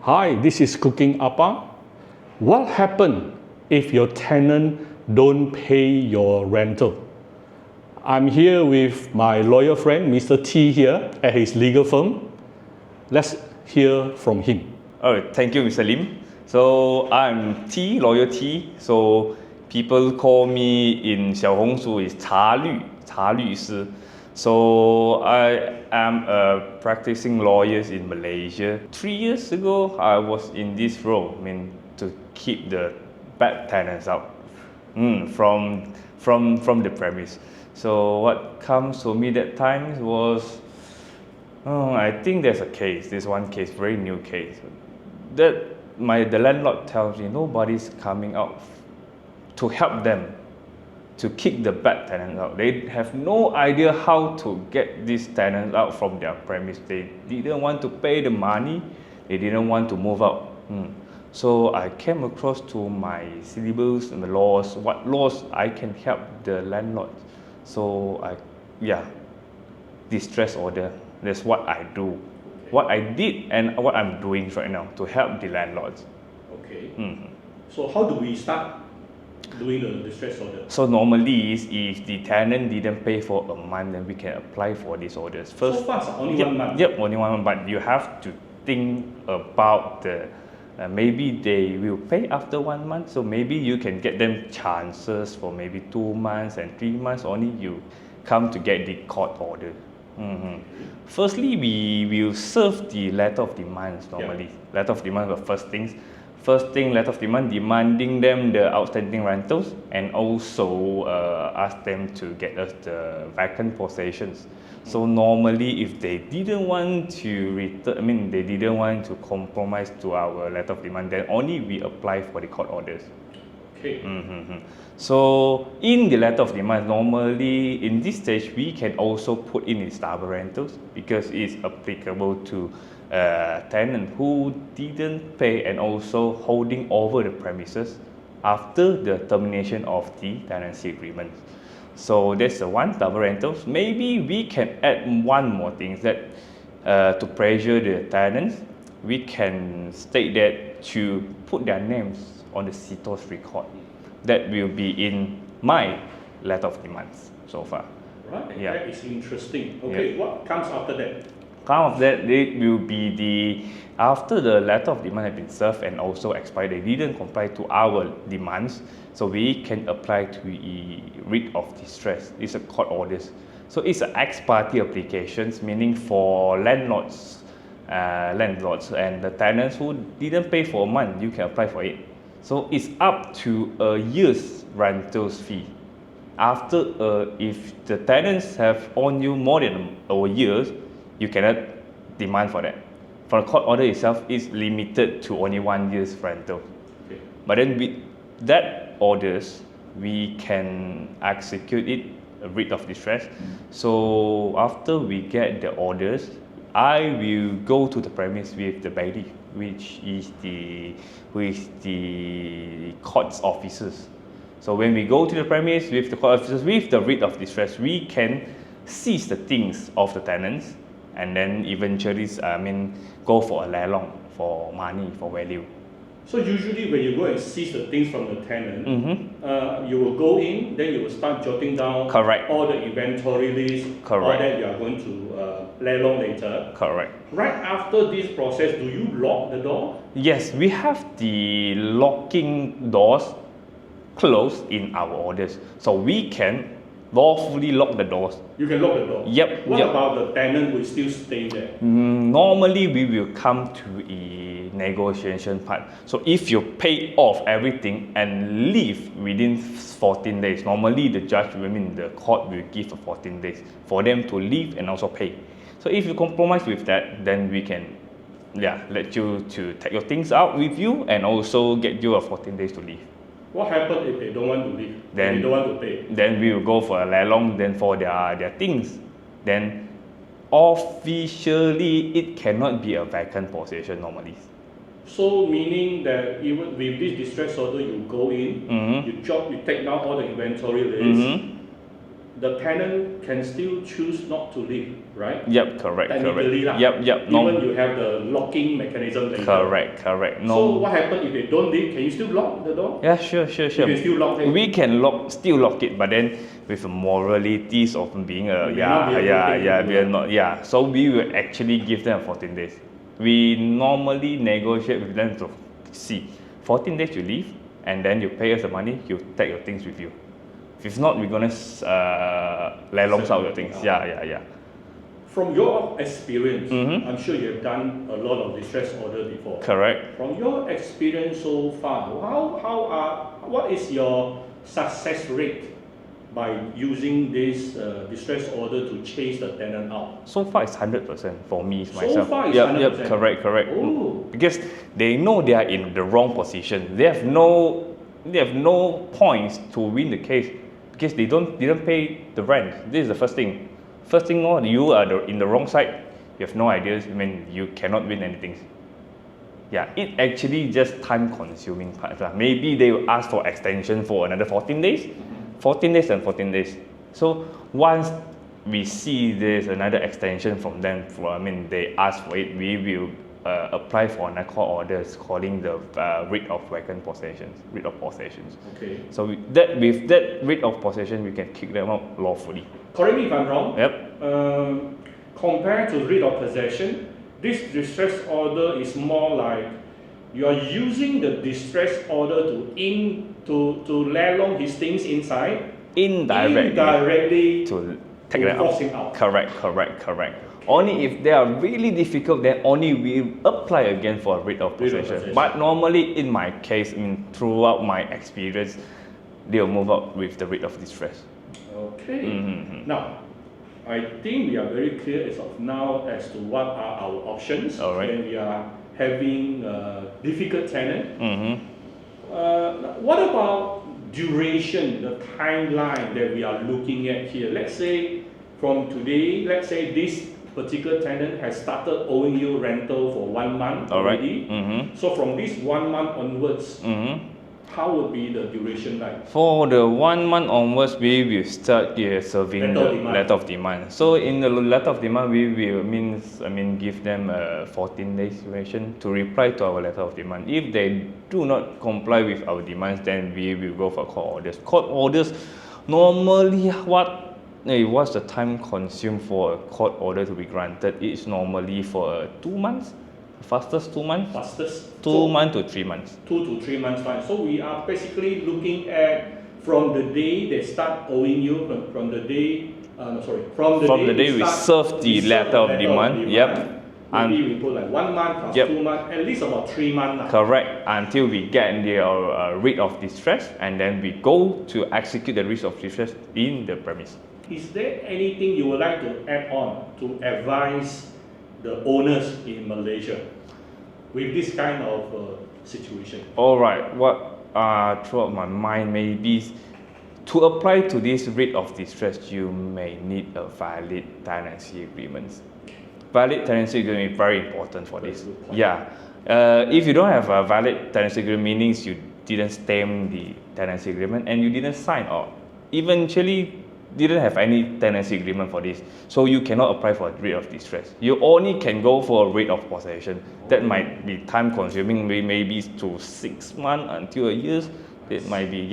Hi, this is Cooking Appa. What happens if your tenant don't pay your rental? I'm here with my lawyer friend, Mr. T here at his legal firm. Let's hear from him. Thank you, Mr. Lim. So I'm T, lawyer T. So people call me in 小红书 is 茶律师. So I am a practicing lawyer in Malaysia. 3 years ago, I was in this role, to keep the bad tenants out from the premise. So what comes to me that time was, I think there's a case. This one case, very new case. The landlord tells me nobody's coming out to help them to kick the bad tenants out. They have no idea how to get these tenants out from their premise. They didn't want to pay the money. They didn't want to move out. So I came across to my syllabus and the laws, what laws I can help the landlord. So distress order. That's what I do. What I did and what I'm doing right now to help the landlords. Okay. So how do we start doing the distress order? So normally if the tenant didn't pay for a month, then we can apply for these orders. First, so fast, only 1 month? Yep, only 1 month, but you have to think about maybe they will pay after 1 month, so maybe you can get them chances for maybe 2 months and 3 months only you come to get the court order. Firstly, we will serve the letter of demands normally. Yeah. Letter of demand were first thing, letter of demand demanding them the outstanding rentals and also ask them to get us the vacant possessions. So normally, if they didn't want to return, they didn't want to compromise to our letter of demand, then only we apply for the court orders. Okay. So in the letter of demand, normally in this stage we can also put in the stubborn rentals because it's applicable to tenant who didn't pay and also holding over the premises after the termination of the tenancy agreement. So that's the one stubborn rentals. Maybe we can add one more thing that to pressure the tenants, we can state that to put their names on the CITOS record. That will be in my letter of demands so far. Right, yeah. That is interesting. Okay, yeah. What comes after that? It will be after the letter of demand has been served and also expired, they didn't comply to our demands, so we can apply to writ of distress. It's a court orders. So it's an ex parte applications, meaning for landlords and the tenants who didn't pay for a month, you can apply for it. So it's up to a year's rentals fee. After, if the tenants have owed you more than a year, you cannot demand for that. For the court order itself, it's limited to only 1 year's rental. Okay. But then with that orders, we can execute it, a writ of distress. So after we get the orders, I will go to the premise with the bailiff, which is the court's officers. So when we go to the premise with the court officers with the writ of distress, we can seize the things of the tenants and then eventually go for a lelong for money, for value. So usually when you go and seize the things from the tenant, you will go in, then you will start jotting down Correct. all the inventory list, Correct. all that you are going to lelong later. Correct. Right after this process, do you lock the door? Yes, we have the locking doors closed in our orders, so we can lawfully lock the doors. You can lock the door? Yep. What about the tenant who is still staying there? Normally, we will come to a negotiation part. So if you pay off everything and leave within 14 days, normally the judge, the court will give 14 days for them to leave and also pay. So if you compromise with that, then we can let you to take your things out with you and also get you 14 days to leave. What happens if they don't want to leave? Then they don't want to pay? Then we will go for a lelong, then for their things. Then officially it cannot be a vacant possession normally. So meaning that even with this distress order, you go in, you take down all the inventory list, the tenant can still choose not to leave, right? Yep, correct, Technically correct. lah. Yep. Even you have the locking mechanism later. Correct. So what happens if they don't leave? Can you still lock the door? Yeah, sure. You can still lock it. We can still lock it, but then with moralities of being a we are not. So we will actually give them 14 days. We normally negotiate with them to see 14 days you leave, and then you pay us the money. You take your things with you. If not, we're gonna lelong out your things. Yeah. From your experience, Mhm. I'm sure you have done a lot of distress order before. Correct. From your experience so far, what is your success rate by using this distress order to chase the tenant out? So far, it's 100% for me So myself. far it's Yep, 100%. correct. Oh. Because they know they are in the wrong position. They have no points to win the case because they didn't pay the rent. This is the first thing. First thing, you are in the wrong side. You have no ideas. I mean, you cannot win anything. Yeah, it actually just time consuming part. Maybe they will ask for extension for another 14 days. 14 days and 14 days. So once we see there's another extension from them, they ask for it, we will apply for another court orders calling the writ of vacant possessions, writ of possessions. Okay. So with that writ of possession, we can kick them out lawfully. Correct me if I'm wrong. Yep. Compared to writ of possession, this distress order is more like you are using the distress order to lelong his things inside. Indirectly to take to them force out. him out. Correct. Only if they are really difficult, then only we apply again for a writ of possession. But normally, in my case, throughout my experience, they'll move out with the writ of distress. Okay. Mm-hmm. Now, I think we are very clear as of now as to what are our options All right. when we are having a difficult tenant. Mm-hmm. What about duration, the timeline that we are looking at here? Let's say from today, this particular tenant has started owing you rental for 1 month All right. already. Mm-hmm. So from this 1 month onwards, Mm-hmm. how would be the duration like? For the 1 month onwards, we will start serving the letter of demand. So in the letter of demand, we will give them a 14 days duration to reply to our letter of demand. If they do not comply with our demands, then we will go for court orders. Court orders, normally what's the time consumed for a court order to be granted? It's normally for 2 months. Fastest 2 months? Fastest? 2 months to 3 months. 2 to 3 months time. So we are basically looking at from the day they start owing you, from the day we serve the letter of demand. Yep. Maybe we put like 1 month plus 2 months, at least about 3 months. Correct. Until we get the writ of distress, and then we go to execute the writ of distress in the premise. Is there anything you would like to add on to advise the owners in Malaysia with this kind of situation? All right. What throughout my mind maybe to apply to this writ of distress, you may need a valid tenancy agreement. Valid tenancy agreement is very important for this. Yeah. If you don't have a valid tenancy agreement, meaning you didn't stamp the tenancy agreement and you didn't sign or eventually didn't have any tenancy agreement for this, so you cannot apply for a writ of distress. You only can go for a writ of possession. That might be time consuming, maybe to 6 months until a year. It might be,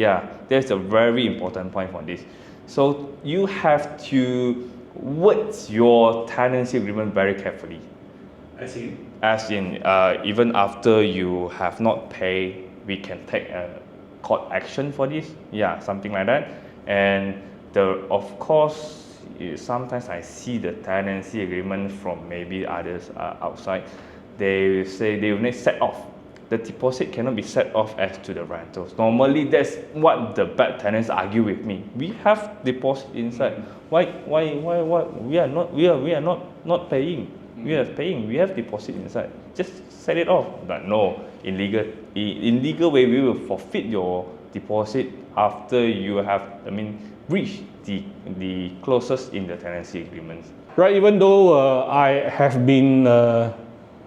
that's a very important point for this. So you have to word your tenancy agreement very carefully. As in, even after you have not paid, we can take a court action for this. Yeah, something like that. And of course, sometimes I see the tenancy agreement from maybe others outside. They say they will need set off. The deposit cannot be set off as to the rentals. Normally, that's what the bad tenants argue with me. We have deposit inside. Why? We are not paying. We are paying. We have deposit inside. Just set it off. But no, in legal way, we will forfeit your deposit after you have reach the clauses in the tenancy agreements. Right, even though I have been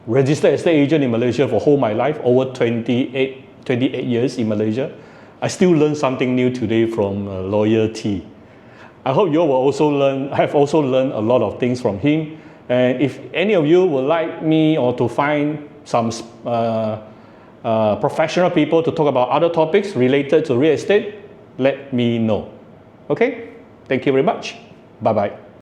registered estate agent in Malaysia for whole my life, over 28 years in Malaysia, I still learn something new today from lawyer T. I hope you will also have also learned a lot of things from him. And if any of you would like me or to find some professional people to talk about other topics related to real estate, let me know. Okay? Thank you very much. Bye-bye.